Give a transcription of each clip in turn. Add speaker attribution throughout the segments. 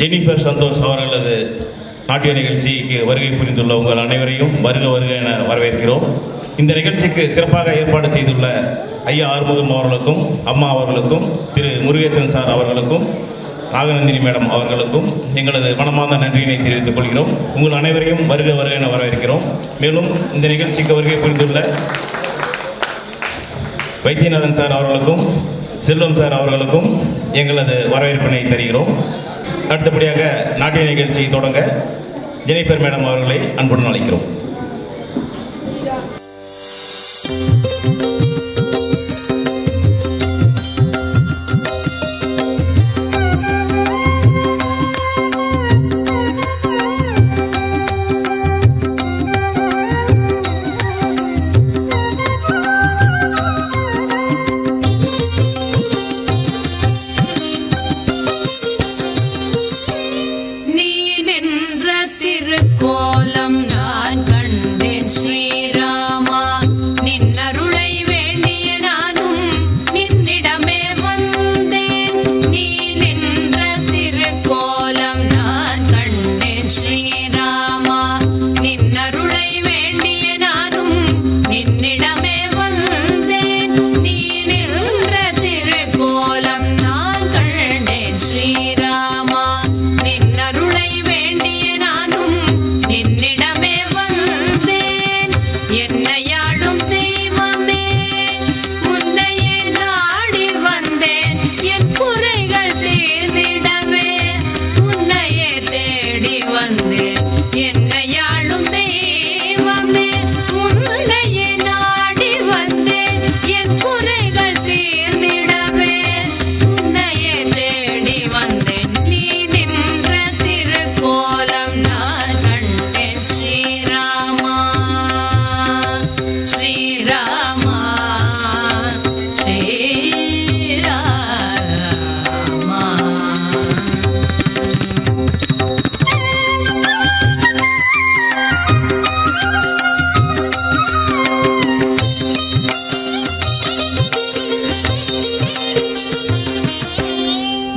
Speaker 1: Jennifer Santhosh அவர்களது நாட்டிய நிகழ்ச்சிக்கு வருகை புரிந்துள்ள உங்கள் அனைவரையும் வருக வருக என வரவேற்கிறோம். இந்த நிகழ்ச்சிக்கு சிறப்பாக ஏற்பாடு செய்துள்ள ஐயா ஆறுமுகம் அவர்களுக்கும், அம்மா அவர்களுக்கும், திரு முருகேசன் சார் அவர்களுக்கும், நாகநந்தினி மேடம் அவர்களுக்கும் எங்களது மனமார்ந்த நன்றியினை தெரிவித்துக் கொள்கிறோம். உங்கள் அனைவரையும் வருக வருக என வரவேற்கிறோம். மேலும் இந்த நிகழ்ச்சிக்கு வருகை புரிந்துள்ள வைத்தியநாதன் சார் அவர்களுக்கும், செல்வம் சார் அவர்களுக்கும் எங்களது வரவேற்பினை தருகிறோம். அடுத்தபடியாக நாட்டிய நிகழ்ச்சியை தொடங்க ஜெனிஃபர் மேடம் அவர்களை அன்புடன் அழைக்கிறோம்.
Speaker 2: திருக்கோலம் நான் கண்டேன் ஸ்ரீராமா, நின்னருளை வேண்டிய நானும் நின்னிடமே வந்தேன். நீ நின்ற திருக்கோலம் நான் கண்டேன் ஸ்ரீராமா, நின்னருளை வேண்டிய நானும் நின்னிடமே வந்தேன். நீ நின்ற திருக்கோலம் நான் கண்டேன் ஸ்ரீராமா, நின்னருளை என்னிடமே வந்தேன். என்னையாளும் தெய்வமே, உன்னையே நாடி வந்தேன். என் குறைகள் தீர்ந்திடவே உன்னையே தேடி வந்தேன். என்னையாளும் தெய்வமே, உன்னையே நாடி வந்தேன். என் குறைகள் தீர்ந்திடவே உன்னையே தேடி வந்தேன். நீ நின்ற திருக்கோலம் நான் கண்டேன் ஸ்ரீராமா, ஸ்ரீராமா, ஸ்ரீராமா.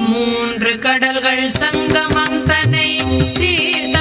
Speaker 2: மூன்று கடல்கள் சங்கமம் தன்னை தீர்த்த